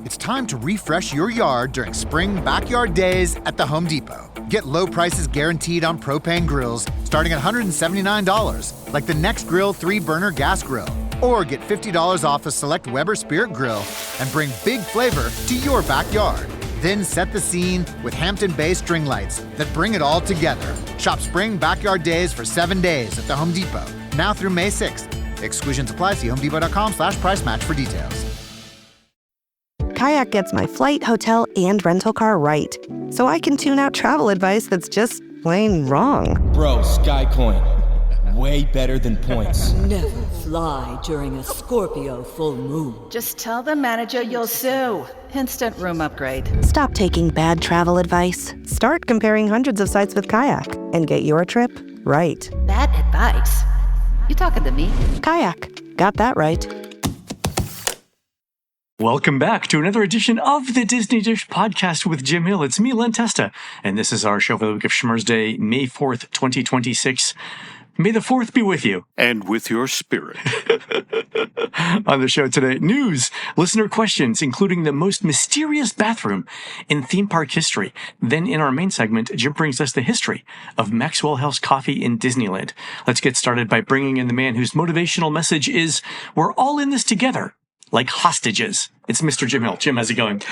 It's time to refresh your yard during spring backyard days at the Home Depot. Get low prices guaranteed on propane grills starting at $179, like the Next Grill 3-burner gas grill. Or get $50 off a select Weber Spirit grill and bring big flavor to your backyard. Then set the scene with Hampton Bay string lights that bring it all together. Shop spring backyard days for 7 days at the Home Depot, now through May 6th. Exclusions apply. See homedepot.com/price match for details. Kayak gets my flight, hotel, and rental car right, so I can tune out travel advice that's just plain wrong. Bro, Skycoin. Way better than points. Never fly during a Scorpio full moon. Just tell the manager you'll sue. Instant room upgrade. Stop taking bad travel advice. Start comparing hundreds of sites with Kayak and get your trip right. Bad advice? You talking to me? Kayak. Got that right. Welcome back to another edition of the Disney Dish Podcast with Jim Hill. It's me, Testa, and this is our show for the week of Schmurz Day, May 4th, 2026. May the 4th be with you. And with your spirit. On the show today, news, listener questions, including the most mysterious bathroom in theme park history. Then in our main segment, Jim brings us the history of Maxwell House coffee in Disneyland. Let's get started by bringing in the man whose motivational message is, we're all in this together, like hostages. It's Mr. Jim Hill. Jim, how's it going?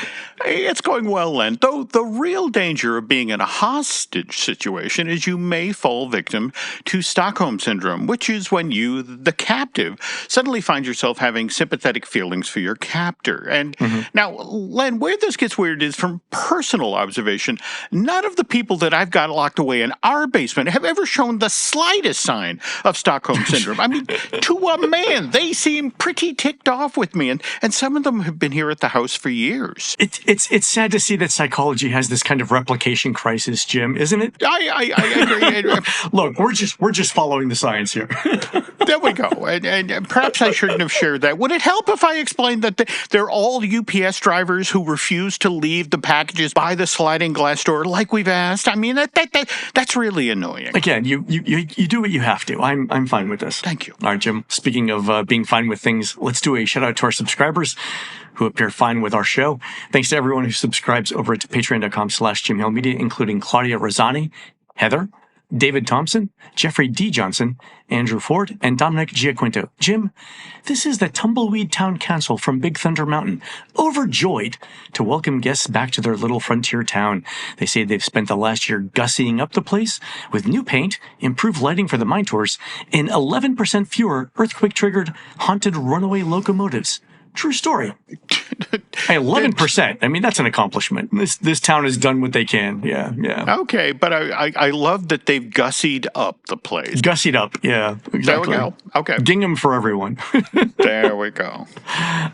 Hey, it's going well, Len. Though the real danger of being in a hostage situation is you may fall victim to Stockholm Syndrome, which is when you, the captive, suddenly find yourself having sympathetic feelings for your captor. And now, Len, where this gets weird is from personal observation, none of the people that I've got locked away in our basement have ever shown the slightest sign of Stockholm Syndrome. I mean, to a man, they seem pretty ticked off with me, and some of them have been here at the house for years. It's sad to see that psychology has this kind of replication crisis, Jim, isn't it? I agree. Look, we're just following the science here. There we go. And perhaps I shouldn't have shared that. Would it help if I explained that they're all UPS drivers who refuse to leave the packages by the sliding glass door like we've asked? I mean, that's really annoying. Again, you do what you have to. I'm fine with this. Thank you. All right, Jim. Speaking of being fine with things, let's do a shout out to our subscribers who appear fine with our show. Thanks to everyone who subscribes over at patreon.com/Jim Hill Media, including Claudia Rosani, Heather, David Thompson, Jeffrey D. Johnson, Andrew Ford, and Dominic Giaquinto. Jim, this is the Tumbleweed Town Council from Big Thunder Mountain, overjoyed to welcome guests back to their little frontier town. They say they've spent the last year gussying up the place with new paint, improved lighting for the mine tours, and 11% fewer earthquake-triggered haunted runaway locomotives. True story. Hey, 11%. I mean, that's an accomplishment. This town has done what they can. Yeah. Okay, but I love that they've gussied up the place. Gussied up, yeah, exactly. There we go. Okay. Gingham for everyone. There we go.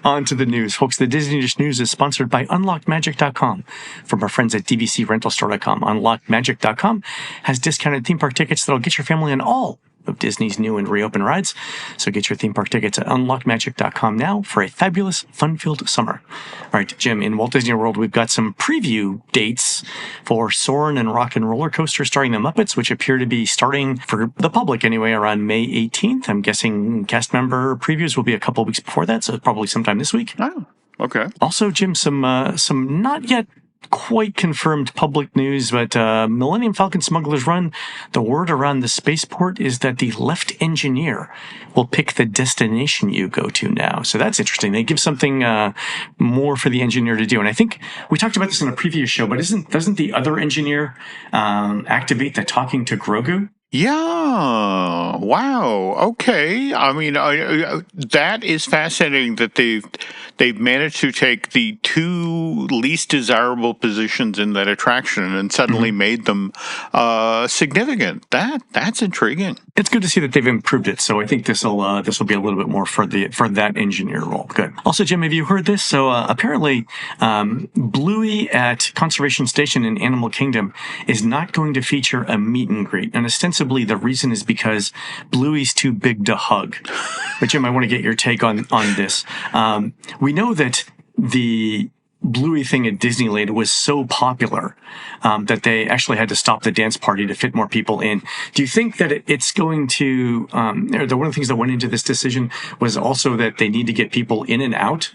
On to the news. Folks, the Disney Dish News is sponsored by UnlockedMagic.com from our friends at DVCRentalStore.com. UnlockedMagic.com has discounted theme park tickets that'll get your family on all of Disney's new and reopened rides. So get your theme park tickets at unlockmagic.com now for a fabulous, fun-filled summer. All right, Jim, in Walt Disney World, we've got some preview dates for Soarin and Rock and Roller Coaster starring the Muppets, which appear to be starting for the public anyway around May 18th. I'm guessing cast member previews will be a couple weeks before that, so probably sometime this week. Oh, okay. Also, Jim, some not yet quite confirmed public news, but Millennium Falcon Smugglers Run, the word around the spaceport is that the left engineer will pick the destination you go to now. So that's interesting. They give something more for the engineer to do. And I think we talked about this in a previous show, but doesn't the other engineer activate the talking to Grogu? Yeah. Wow. Okay. I mean, that is fascinating that they've managed to take the two least desirable positions in that attraction and suddenly made them significant. That's intriguing. It's good to see that they've improved it. So I think this will be a little bit more for that engineer role. Good. Also, Jim, have you heard this? So apparently, Bluey at Conservation Station in Animal Kingdom is not going to feature a meet and greet, and ostensibly the reason is because Bluey's too big to hug. But Jim, I want to get your take on this. We know that the Bluey thing at Disneyland was so popular that they actually had to stop the dance party to fit more people in. Do you think that it's going to, one of the things that went into this decision was also that they need to get people in and out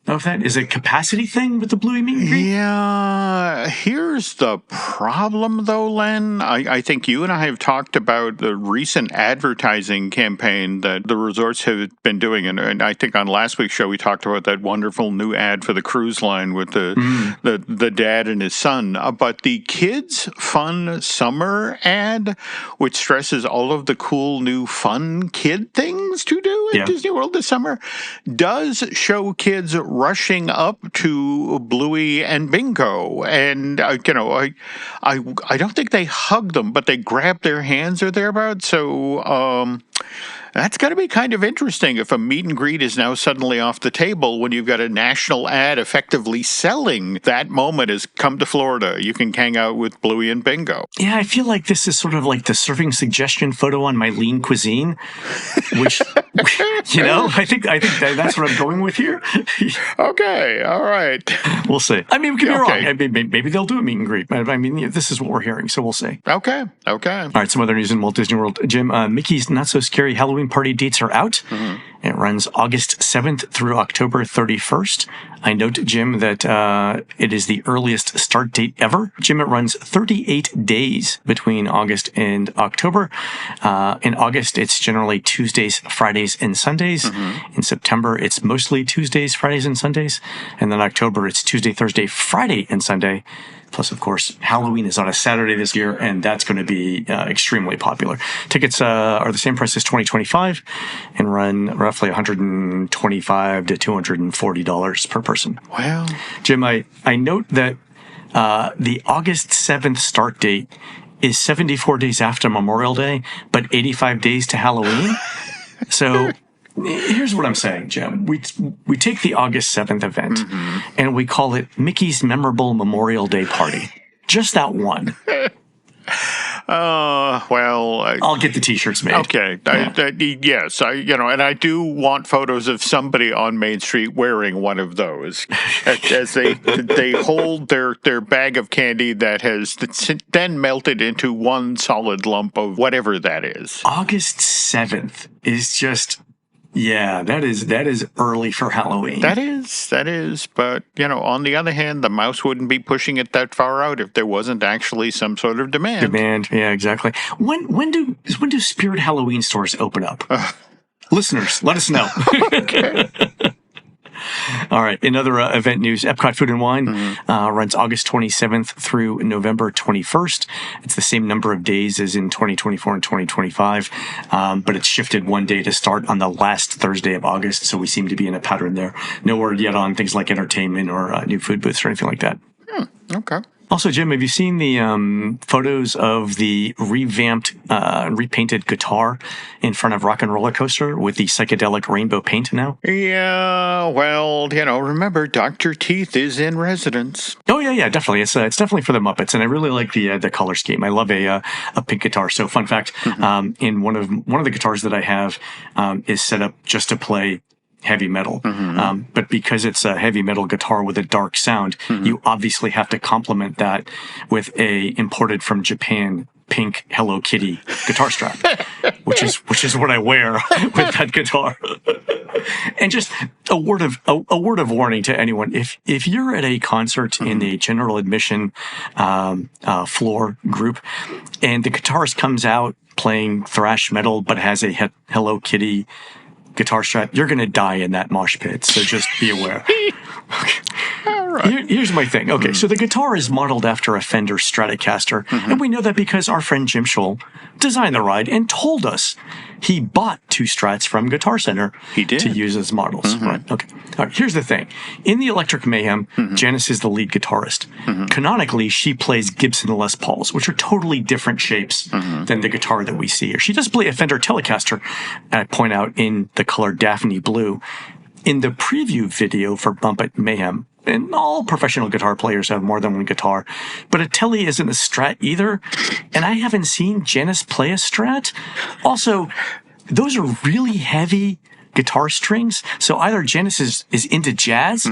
know if that is a capacity thing with the Bluey meet and greet. Yeah, here's the problem, though, Len. I think you and I have talked about the recent advertising campaign that the resorts have been doing, and I think on last week's show we talked about that wonderful new ad for the cruise line with the dad and his son. But the Kids Fun Summer ad, which stresses all of the cool new fun kid things to do at Disney World this summer, does show kids rushing up to Bluey and Bingo, and I don't think they hug them, but they grab their hands or thereabouts. So that's got to be kind of interesting if a meet and greet is now suddenly off the table when you've got a national ad effectively selling that moment as come to Florida. You can hang out with Bluey and Bingo. Yeah, I feel like this is sort of like the serving suggestion photo on my lean cuisine, which, I think that's what I'm going with here. Okay, all right. We'll see. I mean, we could be wrong. I mean, maybe they'll do a meet and greet. I mean, this is what we're hearing, so we'll see. Okay. All right, some other news in Walt Disney World. Jim, Mickey's Not So Scary Halloween Party dates are out. It runs August 7th through October 31st. I note, Jim, that it is the earliest start date ever. Jim, it runs 38 days between August and October. In August, it's generally Tuesdays, Fridays, and Sundays. In September, it's mostly Tuesdays, Fridays, and Sundays. And then October, it's Tuesday, Thursday, Friday, and Sunday. Plus, of course, Halloween is on a Saturday this year, and that's going to be extremely popular. Tickets are the same price as 2025 and run roughly $125 to $240 per person. Wow. Jim, I note that the August 7th start date is 74 days after Memorial Day, but 85 days to Halloween. So here's what I'm saying, Jim. We take the August 7th event and we call it Mickey's Memorable Memorial Day Party. Just that one. I'll get the T-shirts made. Okay. Yes. And I do want photos of somebody on Main Street wearing one of those as they hold their bag of candy that has then melted into one solid lump of whatever that is. August 7th is just... Yeah, that is early for Halloween. That is. But, on the other hand, the mouse wouldn't be pushing it that far out if there wasn't actually some sort of demand. Yeah, exactly. When do Spirit Halloween stores open up? Listeners, let us know. Okay. All right. In other event news, Epcot Food and Wine runs August 27th through November 21st. It's the same number of days as in 2024 and 2025, but it's shifted one day to start on the last Thursday of August, so we seem to be in a pattern there. No word yet on things like entertainment or new food booths or anything like that. Okay. Also, Jim, have you seen the photos of the revamped, repainted guitar in front of Rock and Roller Coaster with the psychedelic rainbow paint now? Yeah, well, remember, Dr. Teeth is in residence. Oh, yeah, definitely. It's definitely for the Muppets, and I really like the color scheme. I love a pink guitar. So, fun fact, in one of the guitars that I have is set up just to play heavy metal. But because it's a heavy metal guitar with a dark sound, you obviously have to complement that with a imported from Japan pink Hello Kitty guitar strap, which is what I wear with that guitar. And just a word of warning to anyone: if you're at a concert in a general admission floor group, and the guitarist comes out playing thrash metal but has a Hello Kitty guitar strap, you're going to die in that mosh pit. So just be aware. Okay. All right. Here's my thing. Okay, so the guitar is modeled after a Fender Stratocaster, and we know that because our friend Jim Scholl designed the ride and told us he bought two Strats from Guitar Center to use as models. Right? Okay. All right, here's the thing. In the Electric Mayhem, Janice is the lead guitarist. Canonically, she plays Gibson Les Pauls, which are totally different shapes than the guitar that we see here. She does play a Fender Telecaster, I point out, in the color Daphne Blue. In the preview video for Muppet Mayhem, and all professional guitar players have more than one guitar, but a Tele isn't a Strat either, and I haven't seen Janice play a Strat. Also, those are really heavy guitar strings, so either Janice is into jazz,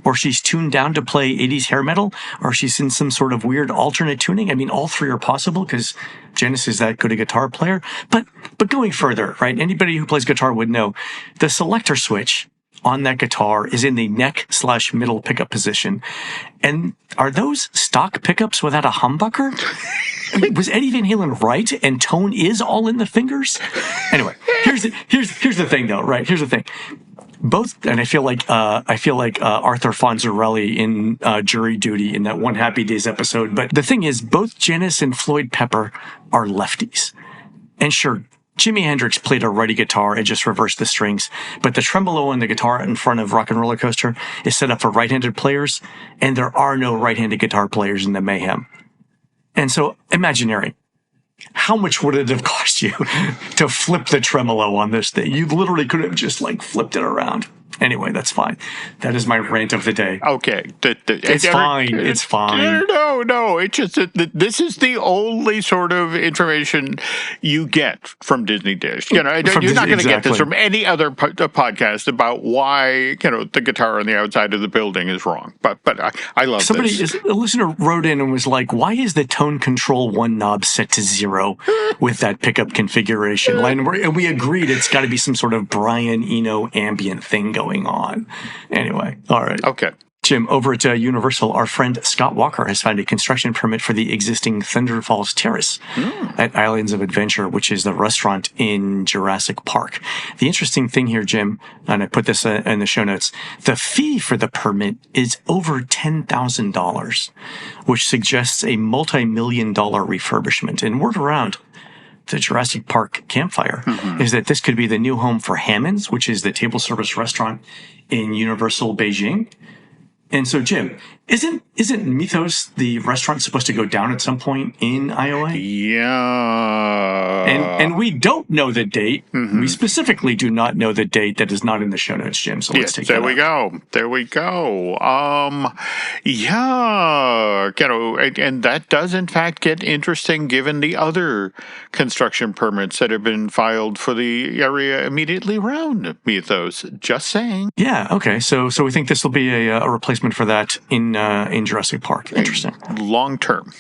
or she's tuned down to play 80s hair metal, or she's in some sort of weird alternate tuning. I mean, all three are possible because Janice is that good a guitar player. But going further, right, anybody who plays guitar would know the selector switch on that guitar is in the neck/middle pickup position. And are those stock pickups without a humbucker? I mean, was Eddie Van Halen right? And tone is all in the fingers? Anyway, here's the thing, though, right? Here's the thing. Both, and I feel like Arthur Fonzarelli in Jury Duty in that One Happy Days episode. But the thing is, both Janis and Floyd Pepper are lefties. And sure, Jimi Hendrix played a righty guitar and just reversed the strings, but the tremolo on the guitar in front of Rock and Roller Coaster is set up for right-handed players, and there are no right-handed guitar players in the Mayhem. And so, imaginary. How much would it have cost you to flip the tremolo on this thing? You literally could have just flipped it around. Anyway, that's fine. That is my rant of the day. Okay. It's fine. It's fine. No. It's just that this is the only sort of information you get from Disney Dish. You're not going to get this from any other podcast about why, the guitar on the outside of the building is wrong. But I love this. A listener wrote in and was like, why is the tone control one knob set to 0 with that pickup configuration? And we agreed it's got to be some sort of Brian Eno ambient thing going on. Anyway, all right. Okay. Jim, over at Universal, our friend Scott Walker has found a construction permit for the existing Thunder Falls Terrace at Islands of Adventure, which is the restaurant in Jurassic Park. The interesting thing here, Jim, and I put this in the show notes, the fee for the permit is over $10,000, which suggests a multi-million-dollar refurbishment. And word around the Jurassic Park campfire is that this could be the new home for Hammond's, which is the table service restaurant in Universal Beijing. And so, Jim, isn't Mythos, the restaurant, supposed to go down at some point in IOA? Yeah. And we don't know the date. We specifically do not know the date. That is not in the show notes, Jim. So let's take that. There we go. Yeah. And that does, in fact, get interesting given the other construction permits that have been filed for the area immediately around Mythos. Just saying. Yeah. Okay. So we think this will be a replacement for that in Jurassic Park. Interesting. Long term.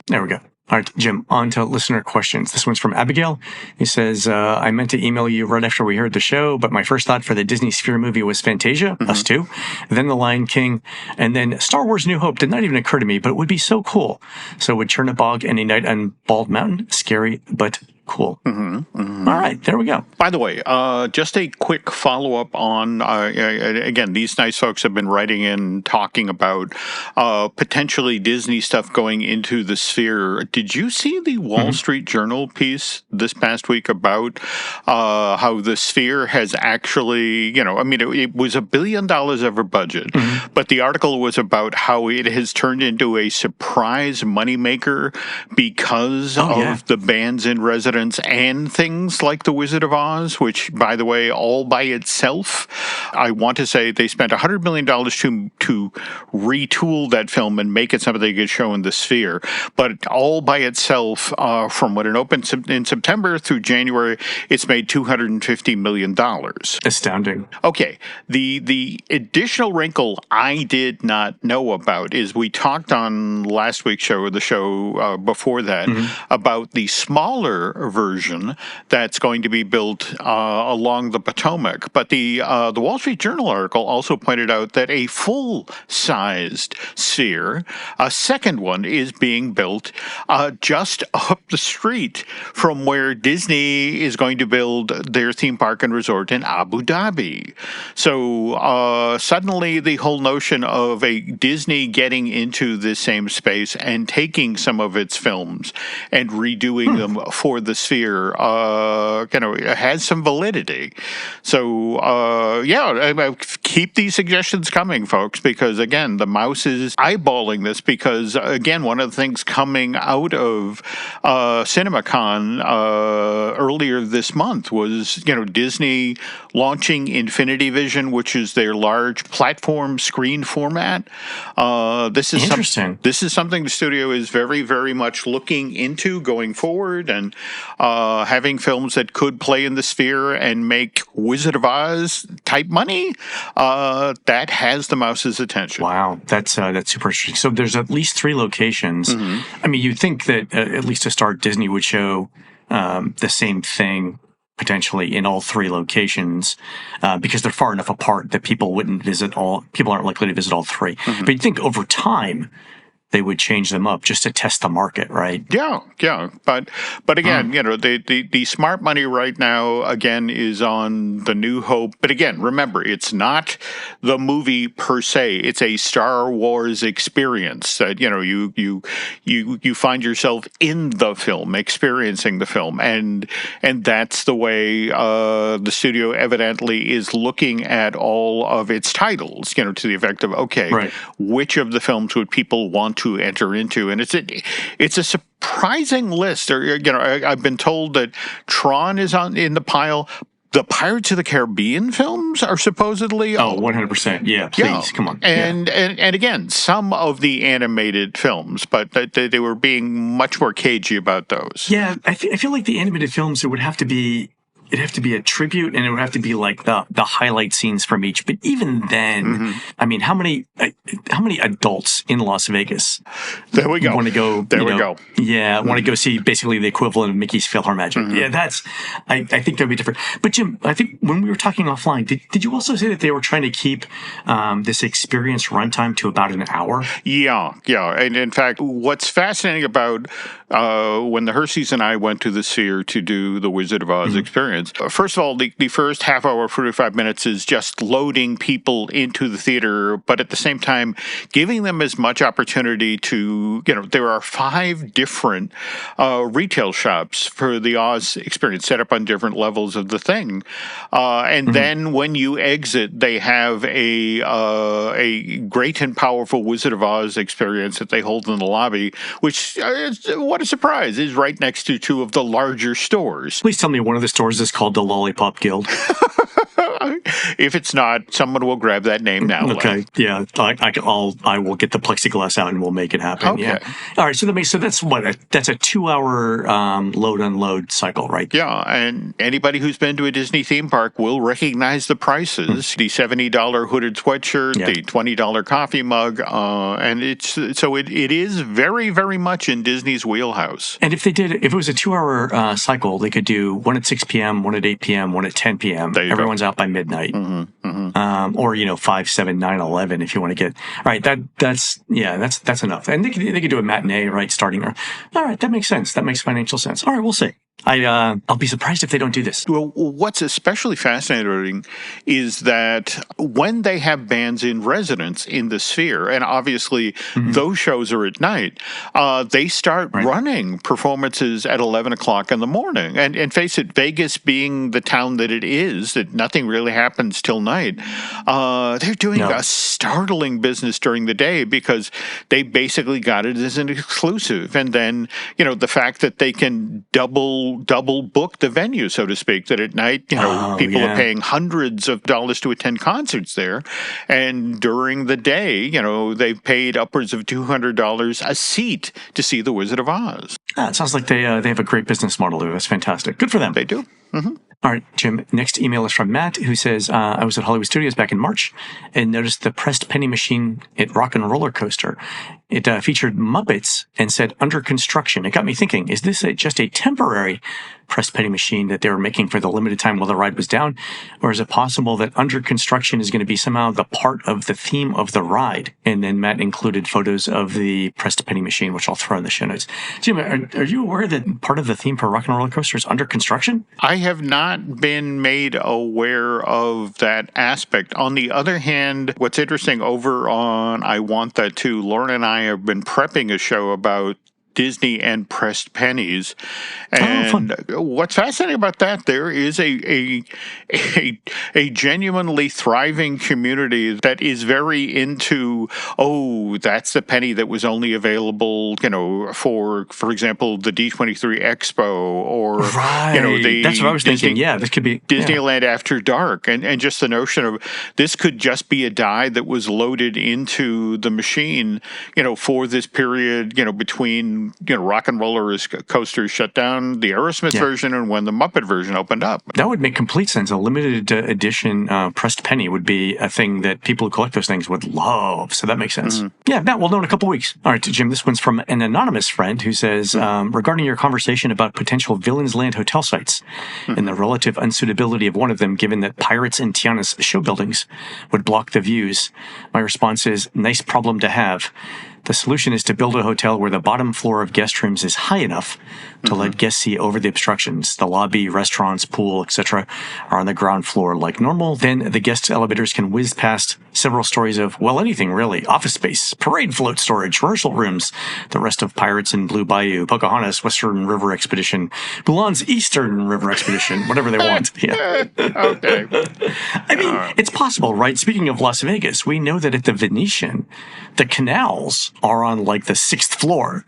There we go. All right, Jim, on to listener questions. This one's from Abigail. He says, I meant to email you right after we heard the show, but my first thought for the Disney Sphere movie was Fantasia, us too, then The Lion King, and then Star Wars New Hope did not even occur to me, but it would be so cool. So would Chernobog and A Night on Bald Mountain, scary, but cool. All right, there we go. By the way, just a quick follow-up on, again, these nice folks have been writing in talking about potentially Disney stuff going into the Sphere. Did you see the Wall Street Journal piece this past week about how the Sphere has actually, it was $1 billion over budget, but the article was about how it has turned into a surprise moneymaker because of the bans in residence and things like The Wizard of Oz, which, by the way, all by itself, I want to say they spent $100 million to retool that film and make it something they could show in the Sphere. But all by itself, from when it opened in September through January, it's made $250 million. Astounding. Okay. The additional wrinkle I did not know about is we talked on last week's show, or the show before that, about the smaller version that's going to be built along the Potomac. But the Wall Street Journal article also pointed out that a full-sized Sphere, a second one, is being built just up the street from where Disney is going to build their theme park and resort in Abu Dhabi. So suddenly the whole notion of a Disney getting into this same space and taking some of its films and redoing them for the Sphere, has some validity. So, keep these suggestions coming, folks, because, again, the mouse is eyeballing this because, again, one of the things coming out of CinemaCon earlier this month was, Disney launching Infinity Vision, which is their large platform screen format. This is interesting. This is something the studio is very, very much looking into going forward, and having films that could play in the Sphere and make Wizard of Oz type money, that has the mouse's attention. Wow, that's super interesting. So there's at least 3 locations. I mean, you'd think that at least to start, Disney would show the same thing potentially in all three locations because they're far enough apart that people aren't likely to visit all three. But you'd think over time they would change them up just to test the market, right? Yeah. But again, the smart money right now, again, is on the New Hope. But again, remember, it's not the movie per se. It's a Star Wars experience that, you find yourself in the film, experiencing the film. And that's the way the studio evidently is looking at all of its titles, to the effect of, okay, which of the films would people want to enter into? And it's a surprising list. I've been told that Tron is in the pile. The Pirates of the Caribbean films are supposedly 100%. Yeah, please, come on. And again, some of the animated films, but they were being much more cagey about those. Yeah, I feel like the animated films, it'd have to be a tribute, and it would have to be like the highlight scenes from each. But even then, I mean, how many adults in Las Vegas? There we go. Want to go? There we go. Yeah, want to go see basically the equivalent of Mickey's PhilharMagic. Yeah, I think that'd be different. But Jim, I think when we were talking offline, did you also say that they were trying to keep this experience runtime to about an hour? Yeah. And in fact, what's fascinating about when the Hershey's and I went to the Sphere to do the Wizard of Oz experience, first of all, the first half hour, 45 minutes is just loading people into the theater, but at the same time, giving them as much opportunity to, there are 5 different retail shops for the Oz experience set up on different levels of the thing. And then when you exit, they have a great and powerful Wizard of Oz experience that they hold in the lobby, which, what a surprise, is right next to 2 of the larger stores. Please tell me one of the stores is called the Lollipop Guild. If it's not, someone will grab that name now. Okay, yeah, I will get the plexiglass out and we'll make it happen. Okay. Yeah. All right, so that's what that's a 2-hour load unload cycle, right? Yeah, and anybody who's been to a Disney theme park will recognize the prices: the $70 hooded sweatshirt, the $20 coffee mug, and it is very, very much in Disney's wheelhouse. And if it was a 2-hour cycle, they could do one at 6 p.m., one at 8 p.m., one at 10 p.m. Everyone's out by midnight. Or 5, 7, 9, 11 if you want to get right. That's enough. And they could do a matinee, right? Starting. All right, that makes sense. That makes financial sense. All right, we'll see. I'll be surprised if they don't do this. Well, what's especially fascinating is that when they have bands in residence in the Sphere, and obviously those shows are at night, they start running performances at 11 o'clock in the morning. And face it, Vegas being the town that it is, that nothing really happens till night, they're doing a startling business during the day because they basically got it as an exclusive. And then, the fact that they can double book the venue, so to speak, that at night, people are paying hundreds of dollars to attend concerts there. And during the day, they've paid upwards of $200 a seat to see The Wizard of Oz. It sounds like they have a great business model there. That's fantastic. Good for them. They do. All right, Jim, next email is from Matt, who says, I was at Hollywood Studios back in March and noticed the pressed penny machine at Rock and Roller Coaster. It featured Muppets and said under construction. It got me thinking, is this just a temporary pressed penny machine that they were making for the limited time while the ride was down? Or is it possible that under construction is going to be somehow the part of the theme of the ride? And then Matt included photos of the pressed penny machine, which I'll throw in the show notes. Jim, are you aware that part of the theme for Rock and Roller Coaster is under construction? I have not been made aware of that aspect. On the other hand, what's interesting over on I Want That Too, Lauren and I have been prepping a show about Disney and pressed pennies. And what's fascinating about that, there is a genuinely thriving community that is very into, that's the penny that was only available, for example, the D23 Expo or, that's what I was thinking. Yeah, this could be Disneyland After Dark. And just the notion of this could just be a die that was loaded into the machine, for this period, between when Rock and Roller Coaster shut down the Aerosmith version and when the Muppet version opened up. That would make complete sense. A limited edition pressed penny would be a thing that people who collect those things would love. So that makes sense. Yeah, Matt, we'll know in a couple weeks. All right, Jim, this one's from an anonymous friend who says, regarding your conversation about potential Villains Land hotel sites and the relative unsuitability of one of them, given that Pirates and Tiana's show buildings would block the views, my response is, nice problem to have. The solution is to build a hotel where the bottom floor of guest rooms is high enough to let guests see over the obstructions. The lobby, restaurants, pool, etc. are on the ground floor like normal. Then the guest elevators can whiz past several stories of, well, anything really. Office space, parade float storage, rehearsal rooms, the rest of Pirates and Blue Bayou, Pocahontas, Western River Expedition, Mulan's Eastern River Expedition, whatever they want. Yeah. Okay. I mean, it's possible, right? Speaking of Las Vegas, we know that at the Venetian, the canals are on like the 6th floor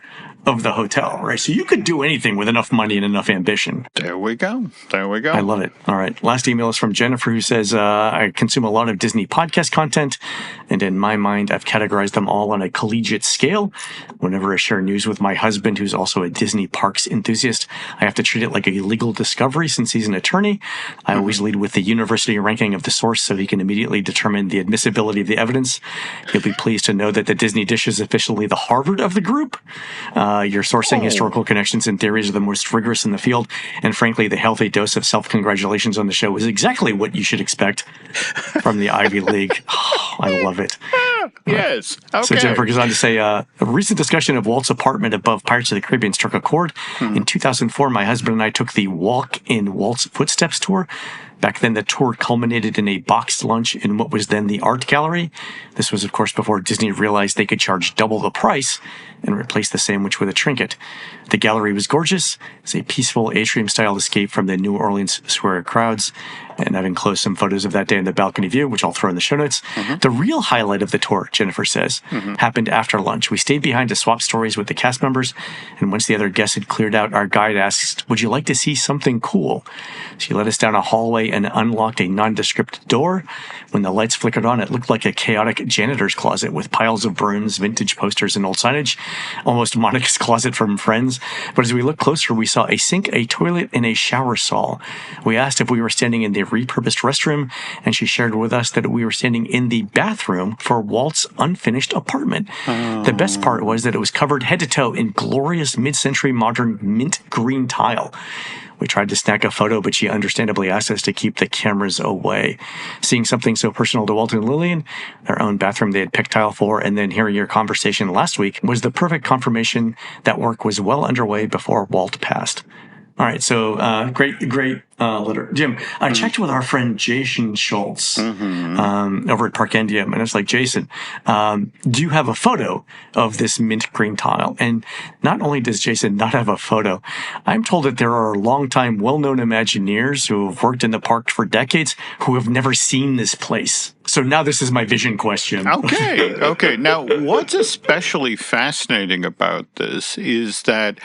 of the hotel, right? So you could do anything with enough money and enough ambition. There we go. There we go. I love it. All right. Last email is from Jennifer, who says, I consume a lot of Disney podcast content, and in my mind, I've categorized them all on a collegiate scale. Whenever I share news with my husband, who's also a Disney parks enthusiast, I have to treat it like a legal discovery since he's an attorney. I always lead with the university ranking of the source so he can immediately determine the admissibility of the evidence. You'll be pleased to know that the Disney Dish is officially the Harvard of the group. Your sourcing, historical connections, and theories are the most rigorous in the field. And frankly, the healthy dose of self-congratulations on the show is exactly what you should expect from the Ivy League. Oh, I love it. Yes. Okay. So Jennifer goes on to say, a recent discussion of Walt's apartment above Pirates of the Caribbean struck a chord. In 2004, my husband and I took the Walk in Walt's Footsteps tour. Back then, the tour culminated in a boxed lunch in what was then the art gallery. This was, of course, before Disney realized they could charge double the price and replace the sandwich with a trinket. The gallery was gorgeous. It's a peaceful atrium-style escape from the New Orleans square crowds. And I've enclosed some photos of that day in the balcony view, which I'll throw in the show notes. The real highlight of the tour, Jennifer says, happened after lunch. We stayed behind to swap stories with the cast members, and once the other guests had cleared out, our guide asked, would you like to see something cool? She led us down a hallway and unlocked a nondescript door. When the lights flickered on, it looked like a chaotic janitor's closet with piles of brooms, vintage posters, and old signage, almost Monica's closet from Friends. But as we looked closer, we saw a sink, a toilet, and a shower stall. We asked if we were standing in the repurposed restroom, and she shared with us that we were standing in the bathroom for Walt's unfinished apartment. The best part was that it was covered head to toe in glorious mid-century modern mint green tile. We tried to snag a photo, but she understandably asked us to keep the cameras away. Seeing something so personal to Walt and Lillian, their own bathroom they had picked tile for, and then hearing your conversation last week was the perfect confirmation that work was well underway before Walt passed. All right, so great letter. Jim, I checked with our friend Jason Schultz over at Park Endium, and it's like, Jason, do you have a photo of this mint green tile? And not only does Jason not have a photo, I'm told that there are longtime well-known Imagineers who have worked in the park for decades who have never seen this place. So now this is my vision question. Okay. Now, what's especially fascinating about this is that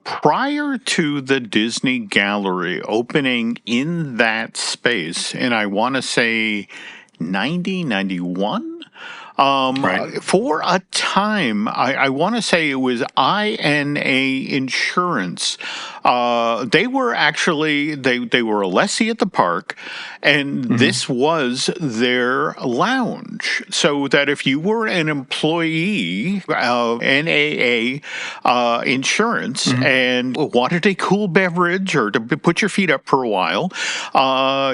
prior to the Disney Gallery opening in that space, and I want to say 91, for a time, I want to say it was INA Insurance. They were actually, they were a lessee at the park, and this was their lounge. So that if you were an employee of NAA Insurance and wanted a cool beverage or to put your feet up for a while,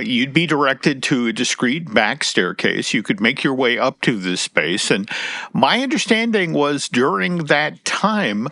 you'd be directed to a discreet back staircase. You could make your way up to this space. And my understanding was during that time,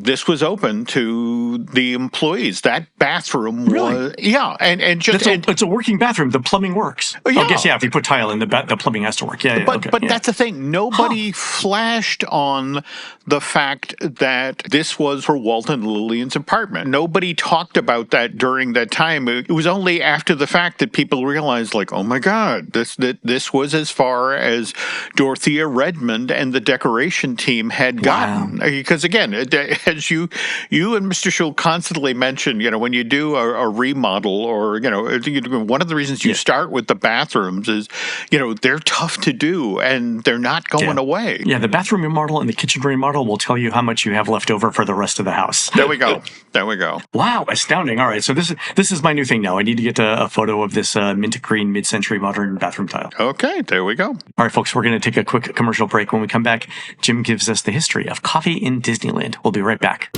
this was open to the employees. That bathroom was, and just it's a working bathroom. The plumbing works. Yeah. I guess if you put tile in, the plumbing has to work. But that's the thing. Nobody flashed on the fact that this was for Walt and Lillian's apartment. Nobody talked about that during that time. It was only after the fact that people realized, like, oh my God, this was as far as Dorothea Redmond and the decoration team had gotten. Because again, as you and Mr. Schultz constantly mention, when you do a remodel or, one of the reasons you start with the bathrooms is, they're tough to do and they're not going away. Yeah, the bathroom remodel and the kitchen remodel will tell you how much you have left over for the rest of the house. There we go. There we go. Wow, astounding. All right, so this is my new thing now. I need to get a photo of this mint green mid-century modern bathroom tile. Okay, there we go. All right, folks, we're going to take a quick commercial break. When we come back, Jim gives us the history of coffee in Disneyland. We'll be right back.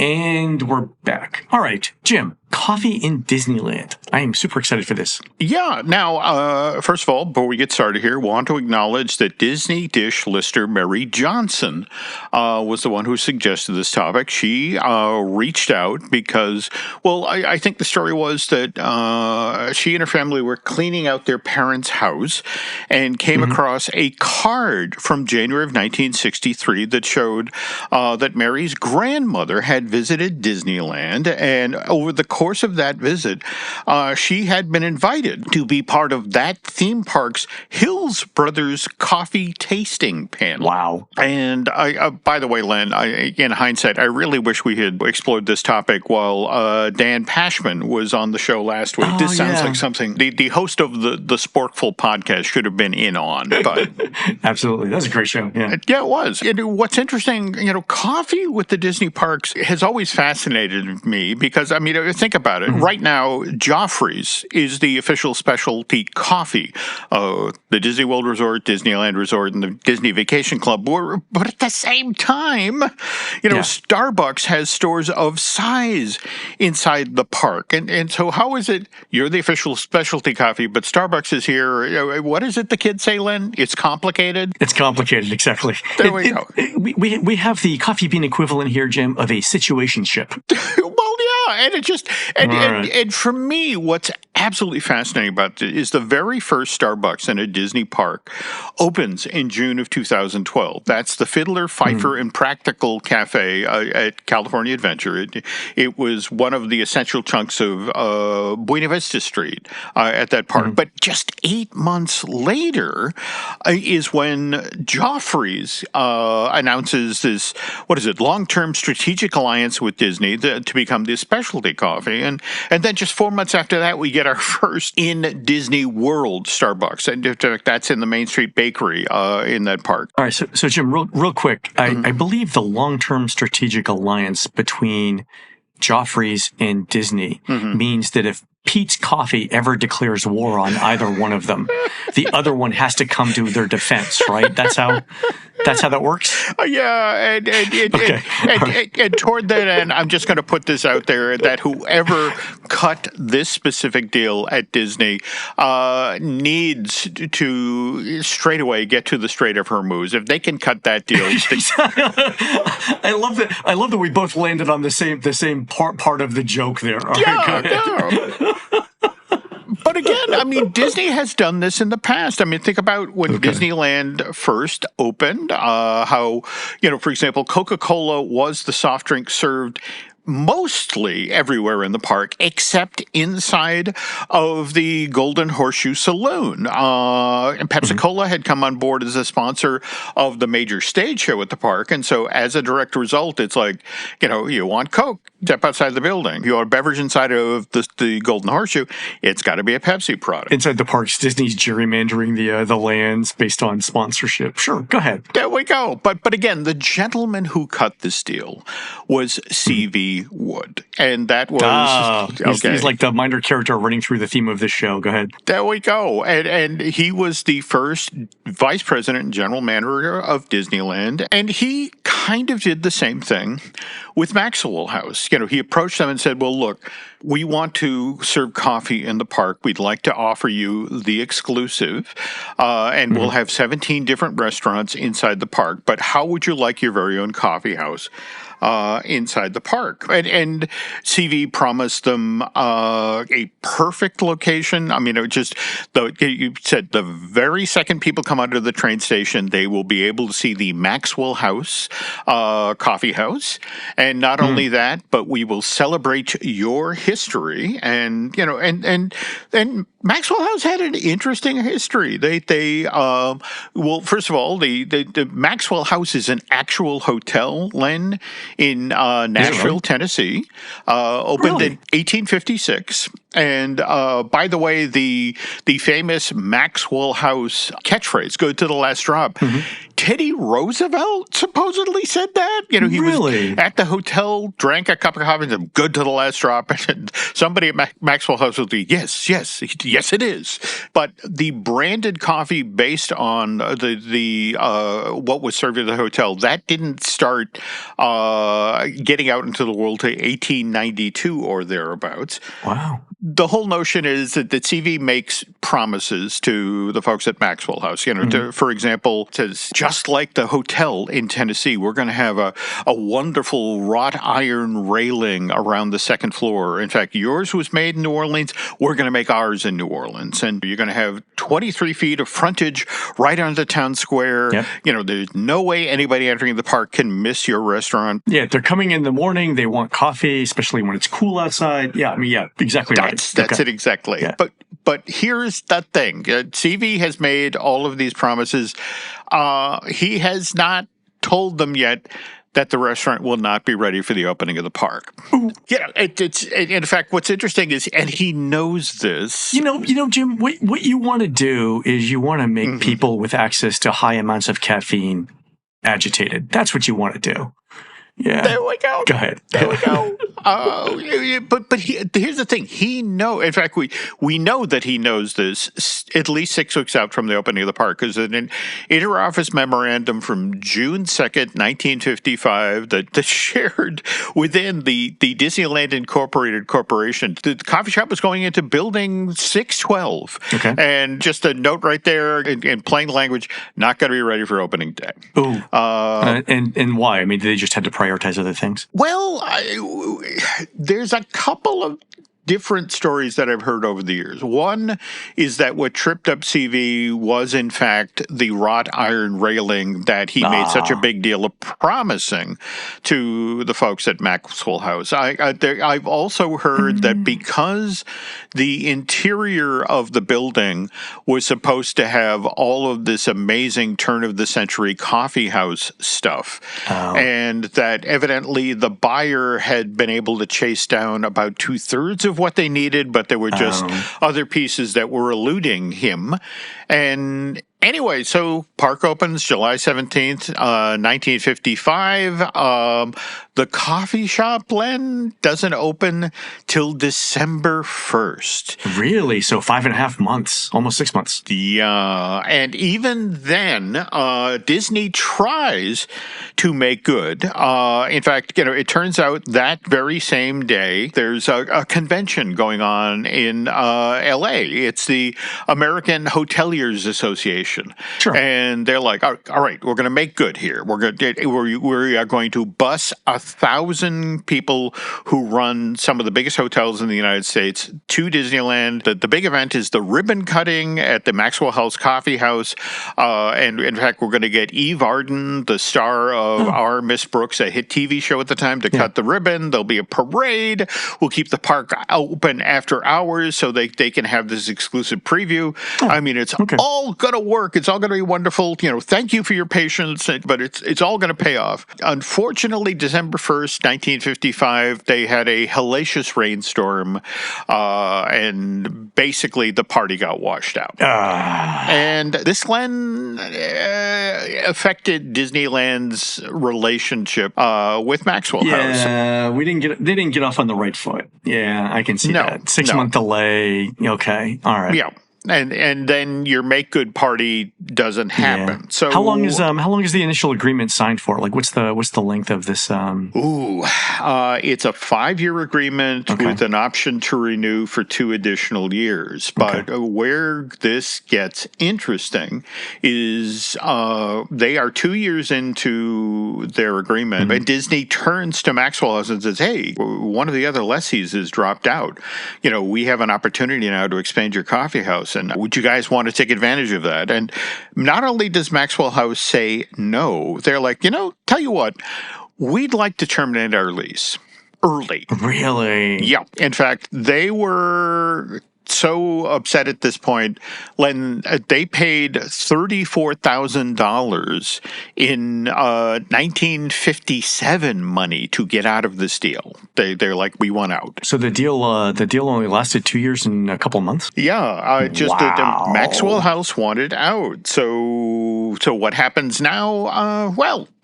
And we're back. All right, Jim, coffee in Disneyland. I am super excited for this. Yeah. Now, first of all, before we get started here, want to acknowledge that Disney dish lister Mary Johnson was the one who suggested this topic. She reached out because, well, I think the story was that she and her family were cleaning out their parents' house and came across a card from January of 1963 that showed that Mary's grandmother had visited Disneyland, and over the course of that visit, she had been invited to be part of that theme park's Hills Brothers coffee tasting panel. Wow. And by the way, Len, in hindsight, I really wish we had explored this topic while Dan Pashman was on the show last week. This sounds like something the host of the Sporkful podcast should have been in on. But absolutely. That was a great show. Yeah, it was. And what's interesting, coffee with the Disney parks has always fascinated me because, I mean, think about it. Right now, Joffrey's is the official specialty coffee. The Disney World Resort, Disneyland Resort, and the Disney Vacation Club. But at the same time, Starbucks has stores of size inside the park. And so how is it you're the official specialty coffee, but Starbucks is here? What is it the kids say, Len? It's complicated? It's complicated, exactly. There we go. We have the coffee bean equivalent here, Jim, of a situationship. Well, yeah, and it just and for me, what's absolutely fascinating about it is the very first Starbucks in a Disney park opens in June of 2012. That's the Fiddler, Pfeiffer, and Practical Cafe at California Adventure. It was one of the essential chunks of Buena Vista Street at that park. But just 8 months later is when Joffrey's announces this, long-term strategic alliance with Disney to become the specialty coffee. And then just 4 months after that, we get our first in Disney World Starbucks. And in fact, that's in the Main Street Bakery in that park. All right. So Jim, real quick, I believe the long-term strategic alliance between Joffrey's and Disney means that if Pete's Coffee ever declares war on either one of them, the other one has to come to their defense, right? That's how that works? Yeah, and toward that end, I'm just going to put this out there that whoever cut this specific deal at Disney needs to straight away get to the Strait of Hormuz. If they can cut that deal, I love that we both landed on the same part of the joke there. All right, yeah. But again, I mean, Disney has done this in the past. I mean, think about when Disneyland first opened, how, for example, Coca-Cola was the soft drink served mostly everywhere in the park except inside of the Golden Horseshoe Saloon. And Pepsi-Cola had come on board as a sponsor of the major stage show at the park. And so as a direct result, it's like, you want Coke, step outside the building. You want a beverage inside of the Golden Horseshoe, it's got to be a Pepsi product. Inside the parks, Disney's gerrymandering the lands based on sponsorship. Sure, go ahead. There we go. But again, the gentleman who cut this deal was C.V. Wood. And that was... He's like the minor character running through the theme of this show. Go ahead. There we go. And he was the first vice president and general manager of Disneyland. And he kind of did the same thing with Maxwell House. He approached them and said, well, look, we want to serve coffee in the park. We'd like to offer you the exclusive, and we'll have 17 different restaurants inside the park. But how would you like your very own coffee house? inside the park. And CV promised them a perfect location. I mean, it was just, you said the very second people come out of the train station, they will be able to see the Maxwell House coffee house. And not only that, but we will celebrate your history. And, you know, and Maxwell House had an interesting history. Well, first of all, the Maxwell House is an actual hotel, Len, in Nashville, Tennessee, opened in 1856. And by the way, the famous Maxwell House catchphrase, "Go to the last drop." Teddy Roosevelt supposedly said that. You know, he was at the hotel, drank a cup of coffee, and said, "Good to the last drop." And somebody at Maxwell House was like, yes, it is. But the branded coffee based on the what was served at the hotel, that didn't start getting out into the world to 1892 or thereabouts. Wow. The whole notion is that the CV makes promises to the folks at Maxwell House. You know, for example, says, just like the hotel in Tennessee, we're going to have a wonderful wrought iron railing around the second floor. In fact, yours was made in New Orleans. We're going to make ours in New Orleans. And you're going to have 23 feet of frontage right on the town square. Yep. You know, there's no way anybody entering the park can miss your restaurant. Yeah, they're coming in the morning. They want coffee, especially when it's cool outside. Yeah, I mean, yeah, exactly right. That's it exactly. Yeah. But here's the thing. CV has made all of these promises. He has not told them yet that the restaurant will not be ready for the opening of the park. You know, it's in fact, what's interesting is, and he knows this. You know, Jim, what you want to do is you want to make people with access to high amounts of caffeine agitated. That's what you want to do. Yeah. There we go. Go ahead. There we go. But here's the thing. In fact, we know that he knows this at least 6 weeks out from the opening of the park, because an interoffice memorandum from June 2nd, 1955, that shared within the Disneyland Incorporated Corporation. The coffee shop was going into building 612. Okay. And just a note right there in plain language, not going to be ready for opening day. Ooh. And why? I mean, they just had to prioritize other things? Well, there's a couple of different stories that I've heard over the years. One is that what tripped up CV was, in fact, the wrought iron railing that he made such a big deal of promising to the folks at Maxwell House. I've also heard that because the interior of the building was supposed to have all of this amazing turn-of-the-century coffee house stuff, and that evidently the buyer had been able to chase down about 2/3 of what they needed, but there were just other pieces that were eluding him. And anyway, so park opens July 17th, 1955. The coffee shop, Len, doesn't open till December 1st. Really? So 5.5 months, almost 6 months. Yeah. And even then, Disney tries to make good. In fact, you know, it turns out that very same day, there's a convention going on in LA. It's the American Hoteliers Association. Sure. And they're like, all right, we're going to make good here. We are going to bus 1,000 people who run some of the biggest hotels in the United States to Disneyland. The big event is the ribbon cutting at the Maxwell House Coffee House. And in fact, we're going to get Eve Arden, the star of Our Miss Brooks, a hit TV show at the time, to cut the ribbon. There'll be a parade. We'll keep the park open after hours so they can have this exclusive preview. I mean, it's all going to work. It's all going to be wonderful. You know, thank you for your patience, but it's all going to pay off. Unfortunately, December 1st, 1955, they had a hellacious rainstorm, and basically the party got washed out. And this, Len, affected Disneyland's relationship with Maxwell House. Yeah, they didn't get off on the right foot. Yeah, I can see that. 6 month delay. Okay, all right. Yeah. And then your make good party doesn't happen. Yeah. So how long is the initial agreement signed for? Like what's the length of this? It's a 5-year agreement with an option to renew for 2 additional years. But where this gets interesting is they are 2 years into their agreement, and Disney turns to Maxwell House and says, "Hey, one of the other lessees has dropped out. We have an opportunity now to expand your coffee house, and would you guys want to take advantage of that?" And not only does Maxwell House say no, they're like, tell you what, we'd like to terminate our lease early. Really? Yeah. In fact, they were so upset at this point, Len, they paid $34,000 in 1957 money to get out of this deal. They're like, we want out. So the deal only lasted 2 years and a couple months? Yeah, Wow. Maxwell House wanted out. So what happens now?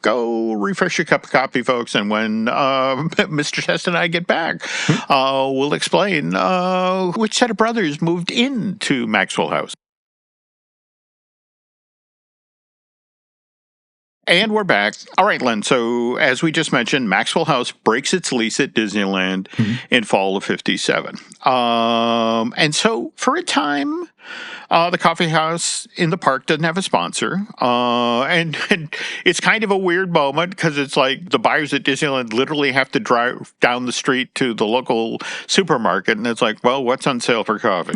Go refresh your cup of coffee, folks, and when Mr. Testa and I get back, we'll explain which set of brothers moved into Maxwell House. And we're back. All right, Len. So as we just mentioned, Maxwell House breaks its lease at Disneyland in fall of 57. And so for a time, the coffee house in the park doesn't have a sponsor. And it's kind of a weird moment because it's like the buyers at Disneyland literally have to drive down the street to the local supermarket. And it's like, well, what's on sale for coffee?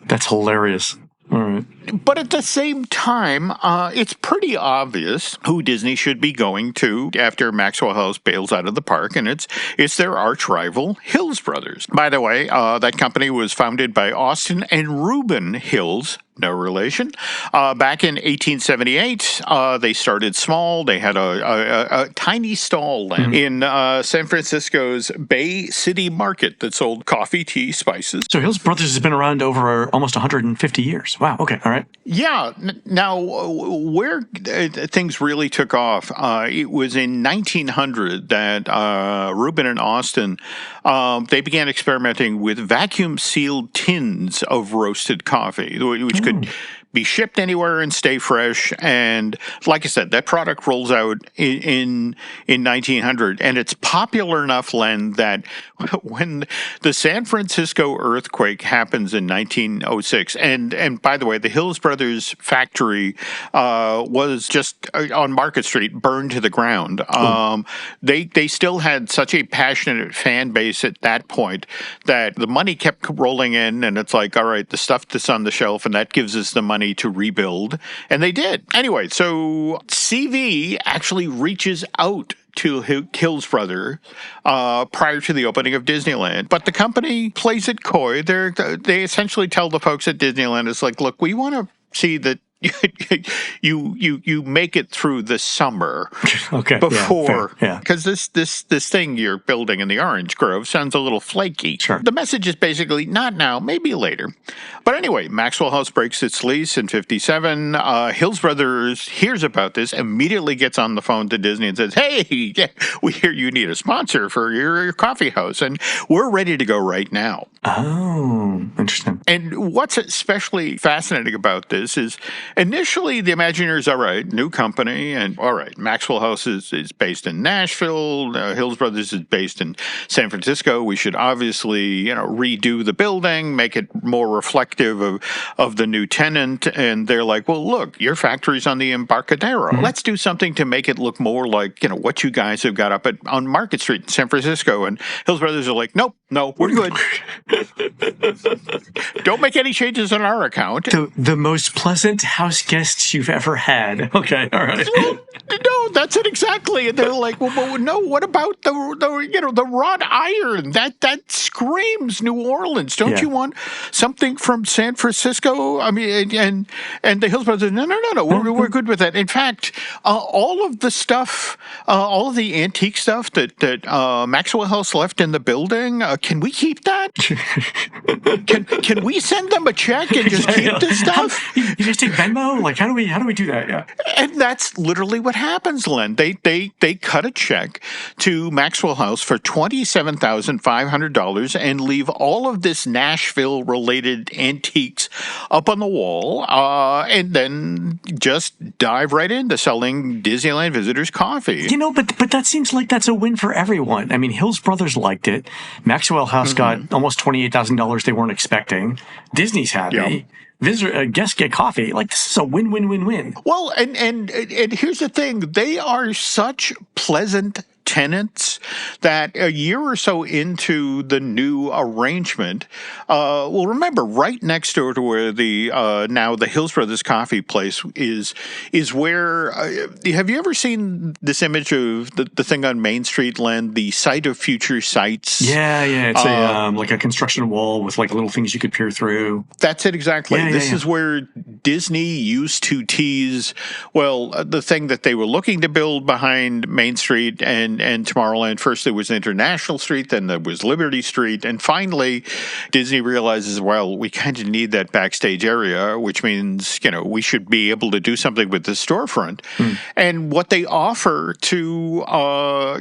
That's hilarious. All right. But at the same time, it's pretty obvious who Disney should be going to after Maxwell House bails out of the park, and it's their arch rival, Hills Brothers. By the way, that company was founded by Austin and Reuben Hills, no relation. Back in 1878, they started small. They had a tiny stall in San Francisco's Bay City Market that sold coffee, tea, spices. So Hills Brothers has been around over almost 150 years. Wow. Okay. All right. Yeah. Now, where things really took off, it was in 1900 that Reuben and Austin, they began experimenting with vacuum-sealed tins of roasted coffee, which could be shipped anywhere and stay fresh. And like I said, that product rolls out in 1900, and it's popular enough, Len, that when the San Francisco earthquake happens in 1906, and by the way, the Hills Brothers factory was just on Market Street, burned to the ground. They still had such a passionate fan base at that point that the money kept rolling in, and it's like, all right, the stuff that's on the shelf, and that gives us the money to rebuild, and they did. Anyway, so CV actually reaches out to Hills Brothers prior to the opening of Disneyland, but the company plays it coy. They essentially tell the folks at Disneyland, it's like, look, we want to see that you make it through the summer before, because this thing you're building in the Orange Grove sounds a little flaky. Sure. The message is basically not now, maybe later. But anyway, Maxwell House breaks its lease in 57. Hills Brothers hears about this, immediately gets on the phone to Disney and says, "Hey, we hear you need a sponsor for your coffee house, and we're ready to go right now." Oh, interesting. And what's especially fascinating about this is initially the Imagineers, all right, new company, and all right, Maxwell House is based in Nashville, Hills Brothers is based in San Francisco. We should obviously, redo the building, make it more reflective of the new tenant. And they're like, well, look, your factory's on the Embarcadero. Let's do something to make it look more like, what you guys have got up on Market Street in San Francisco. And Hills Brothers are like, nope, we're good. Don't make any changes on our account. The most pleasant house guests you've ever had. Okay, all right. Well, no, that's it exactly. And they're like, well, no. What about the wrought iron? That screams New Orleans. Don't you want something from San Francisco? I mean, and the Hills Brothers, no. We're good with that. In fact, all of the stuff, all of the antique stuff that Maxwell House left in the building, can we keep that? can we send them a check and just keep this stuff? You just take Venmo? Like, how do we do that? Yeah. And that's literally what happens, Len. They cut a check to Maxwell House for $27,500 and leave all of this Nashville-related antiques up on the wall, and then just dive right into selling Disneyland visitors coffee. But that seems like that's a win for everyone. I mean, Hills Brothers liked it. Maxwell House got almost $28,000 they weren't expecting. Disney's happy. Yep. Guests get coffee. Like, this is a win-win-win-win. Well, and here's the thing. They are such pleasant tenants that a year or so into the new arrangement, well, remember, right next door to where the now the Hills Brothers coffee place is where, have you ever seen this image of the thing on Main Street, Len, the site of future sites? Yeah. It's like a construction wall with like little things you could peer through. That's it, exactly. This is where Disney used to tease, well, the thing that they were looking to build behind Main Street and Tomorrowland. First there was International Street, then there was Liberty Street, and finally Disney realizes, well, we kind of need that backstage area, which means, we should be able to do something with the storefront. And what they offer to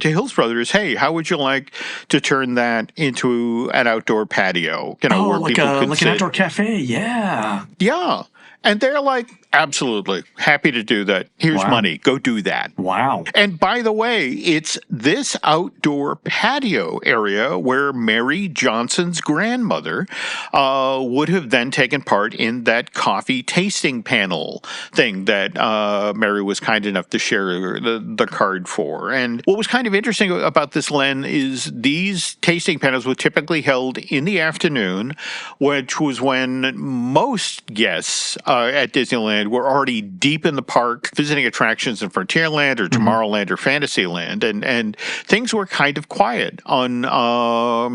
Hills Brothers, hey, how would you like to turn that into an outdoor patio? Where like people could sit. An outdoor cafe, yeah. Yeah. And they're like, absolutely, happy to do that. Here's money. Go do that. Wow. And by the way, it's this outdoor patio area where Mary Johnson's grandmother would have then taken part in that coffee tasting panel thing that Mary was kind enough to share the card for. And what was kind of interesting about this, Len, is these tasting panels were typically held in the afternoon, which was when most guests at Disneyland were already deep in the park, visiting attractions in Frontierland or Tomorrowland or Fantasyland, and things were kind of quiet on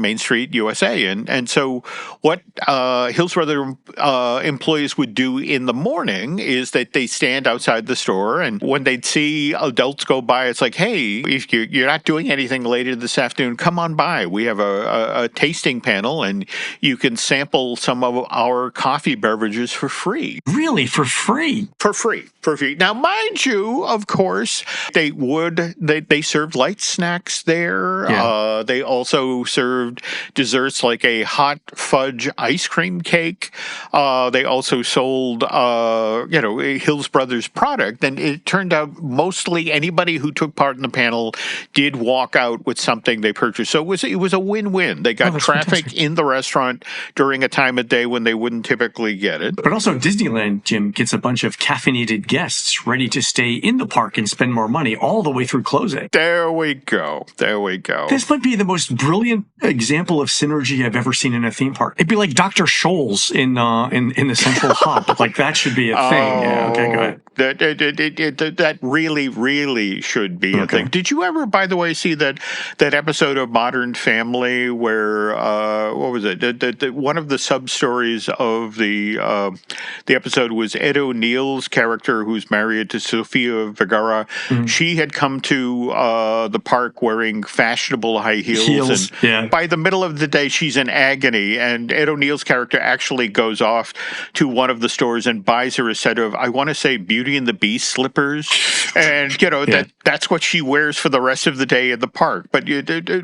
Main Street, USA. And so what Hills Brothers employees would do in the morning is that they stand outside the store, and when they'd see adults go by, it's like, hey, if you're not doing anything later this afternoon, come on by. We have a tasting panel, and you can sample some of our coffee beverages for free. Really? For free? For free. Now, mind you, of course, they served light snacks there. Yeah. They also served desserts like a hot fudge ice cream cake. They also sold, Hills Brothers product. And it turned out mostly anybody who took part in the panel did walk out with something they purchased. So it was a win-win. They got traffic fantastic. In the restaurant during a time of day when they wouldn't typically get it. But also Disneyland, Jim, gets a bunch of caffeinated guests ready to stay in the park and spend more money all the way through closing. There we go. This might be the most brilliant example of synergy I've ever seen in a theme park. It'd be like Dr. Scholl's in the Central Hub. Like, that should be a thing. Yeah, okay, go ahead. That really, really should be a thing. Did you ever, by the way, see that episode of Modern Family where what was it? One of the sub-stories of the episode was Ed O'Neill's character, who's married to Sofia Vergara. She had come to the park wearing fashionable high heels. And by the middle of the day, she's in agony. And Ed O'Neill's character actually goes off to one of the stores and buys her a set of, I want to say, Beauty and the Beast slippers. And, that's what she wears for the rest of the day in the park. But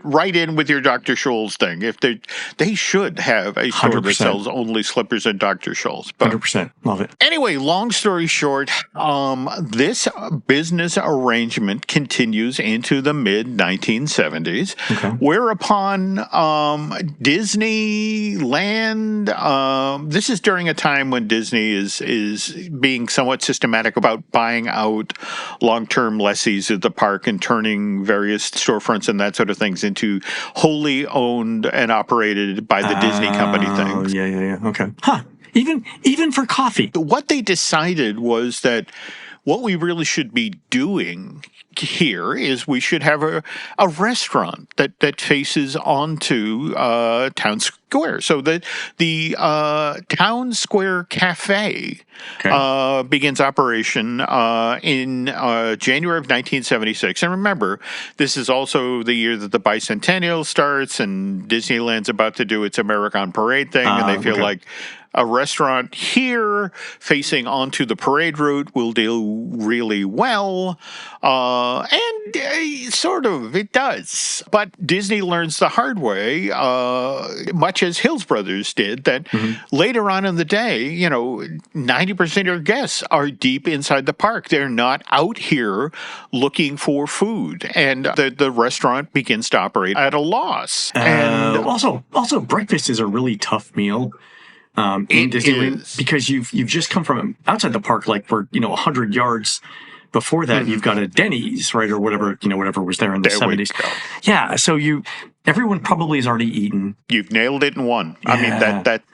right in with your Dr. Scholl's thing. If they should have a store 100%. That sells only slippers and Dr. Scholl's. 100%. Love it. Anyway, long story short, this business arrangement continues into the mid-1970s, whereupon Disneyland, this is during a time when Disney is being somewhat systematic about buying out long-term lessees of the park and turning various storefronts and that sort of things into wholly owned and operated by the Disney company things. Yeah. Okay. Huh. Even for coffee. What they decided was that what we really should be doing here is we should have a restaurant that faces onto Town Square. So the Town Square Cafe begins operation in January of 1976. And remember, this is also the year that the bicentennial starts, and Disneyland's about to do its American Parade thing, and they feel like a restaurant here facing onto the parade route will do really well. And sort of, it does. But Disney learns the hard way, much as Hills Brothers did, that later on in the day, 90% of your guests are deep inside the park. They're not out here looking for food. And the restaurant begins to operate at a loss. And also, breakfast is a really tough meal. In Disneyland, because you've just come from outside the park, like we're 100 yards before that, you've got a Denny's, right, or whatever was there in the 70s. Yeah, so everyone probably has already eaten. You've nailed it in one. Yeah. I mean,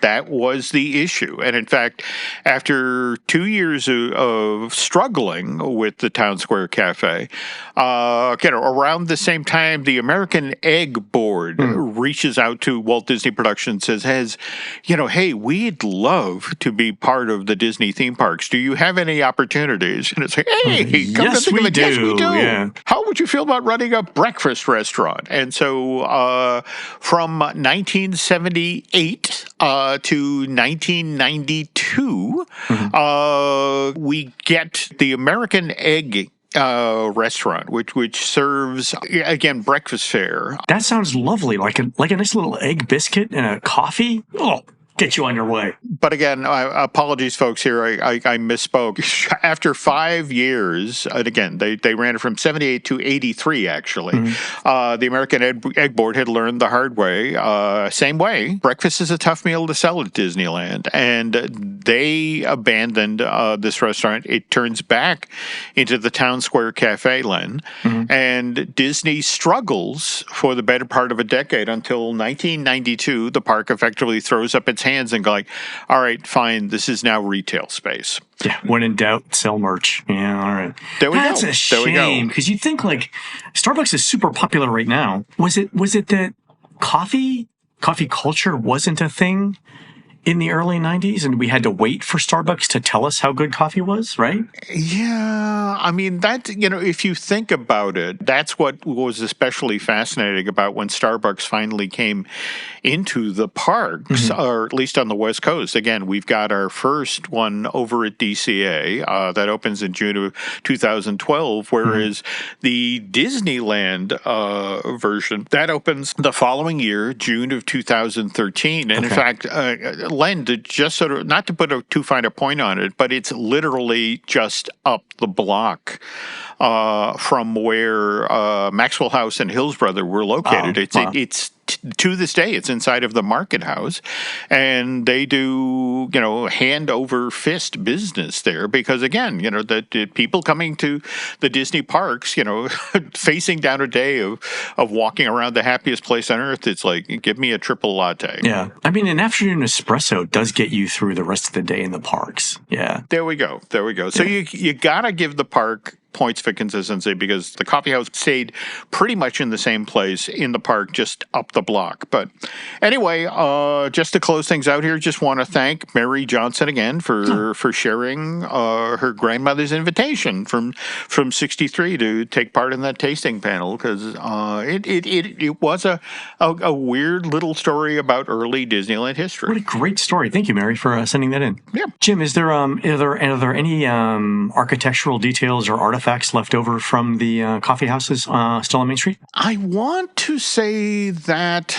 that was the issue. And in fact, after 2 years of struggling with the Town Square Cafe, around the same time, the American Egg Board reaches out to Walt Disney Productions and says, hey, we'd love to be part of the Disney theme parks. Do you have any opportunities? And it's like, hey, come to think of it, yes, we do. Yeah. How would you feel about running a breakfast restaurant? And so from 1978 to 1992, we get the American Egg restaurant, which serves, again, breakfast fare. That sounds lovely, like a nice little egg biscuit and a coffee. Oh, get you on your way. But again, apologies, folks. Here, I misspoke. After 5 years, and again, they ran it from 78 to 83. Actually, the American Egg Board had learned the hard way. Same way, breakfast is a tough meal to sell at Disneyland, and they abandoned this restaurant. It turns back into the Town Square Cafe, Len, and Disney struggles for the better part of a decade until 1992. The park effectively throws up its hands and go like, all right, fine, this is now retail space. Yeah, when in doubt, sell merch. Yeah, all right. There we go. That's a shame, because you think like Starbucks is super popular right now. Was it that coffee culture wasn't a thing in the early 90s, and we had to wait for Starbucks to tell us how good coffee was, right? Yeah, I mean, that, if you think about it, that's what was especially fascinating about when Starbucks finally came into the parks, or at least on the West Coast. Again, we've got our first one over at DCA that opens in June of 2012, whereas the Disneyland version, that opens the following year, June of 2013. And in fact, Len, just sort of, not to put too fine a point on it, but it's literally just up the block from where Maxwell House and Hills Brother were located. It's to this day, it's inside of the Market House, and they do, hand over fist business there because, again, the people coming to the Disney parks, facing down a day of walking around the happiest place on earth, it's like, give me a triple latte. Yeah. I mean, an afternoon espresso does get you through the rest of the day in the parks. Yeah. There we go. So you got to give the park points for consistency because the coffee house stayed pretty much in the same place in the park, just up the block. But anyway, just to close things out here, just want to thank Mary Johnson again for sharing her grandmother's invitation from 63 to take part in that tasting panel, because it was a weird little story about early Disneyland history. What a great story. Thank you, Mary, for sending that in. Yeah. Jim, are there any architectural details or artifacts left over from the coffee houses still on Main Street? I want to say that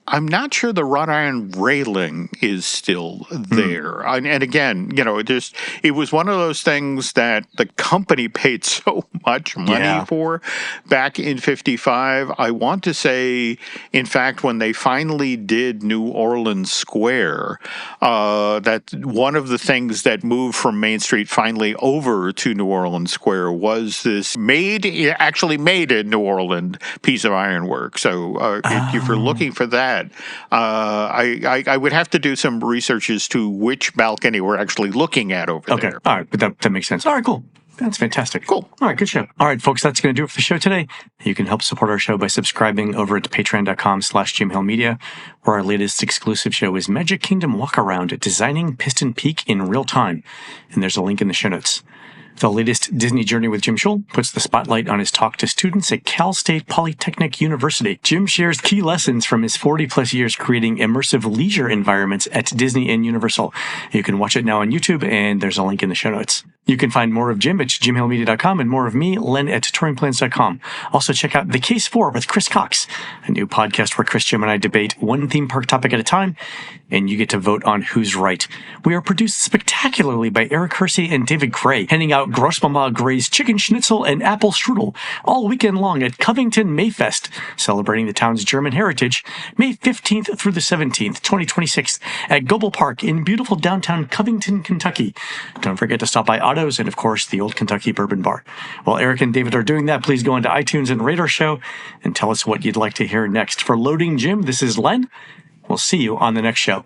I'm not sure the wrought iron railing is still there. And again, it was one of those things that the company paid so much money for back in 55. I want to say, in fact, when they finally did New Orleans Square, that one of the things that moved from Main Street finally over to New Orleans Square was this actually made in New Orleans piece of ironwork. So if you're looking for that, that. I would have to do some research as to which balcony we're actually looking at over there. All right, but that makes sense. All right, cool. That's fantastic. Cool. All right, good show. All right, folks, that's going to do it for the show today. You can help support our show by subscribing over at patreon.com/JimHillMedia, where our latest exclusive show is Magic Kingdom Walk Around, Designing Piston Peak in Real Time. And there's a link in the show notes. The latest Disney Journey with Jim Schul puts the spotlight on his talk to students at Cal State Polytechnic University. Jim shares key lessons from his 40-plus years creating immersive leisure environments at Disney and Universal. You can watch it now on YouTube, and there's a link in the show notes. You can find more of Jim at jimhillmedia.com and more of me, Len, at touringplans.com. Also, check out The Case 4 with Chris Cox, a new podcast where Chris, Jim, and I debate one theme park topic at a time, and you get to vote on who's right. We are produced spectacularly by Eric Hersey and David Gray, handing out Grossmama Gray's chicken schnitzel and apple strudel all weekend long at Covington Mayfest, celebrating the town's German heritage, May 15th through the 17th, 2026, at Goebel Park in beautiful downtown Covington, Kentucky. Don't forget to stop by Otto's and, of course, the Old Kentucky Bourbon Bar. While Eric and David are doing that, please go into iTunes and rate our show and tell us what you'd like to hear next. For Loading Jim, this is Len. We'll see you on the next show.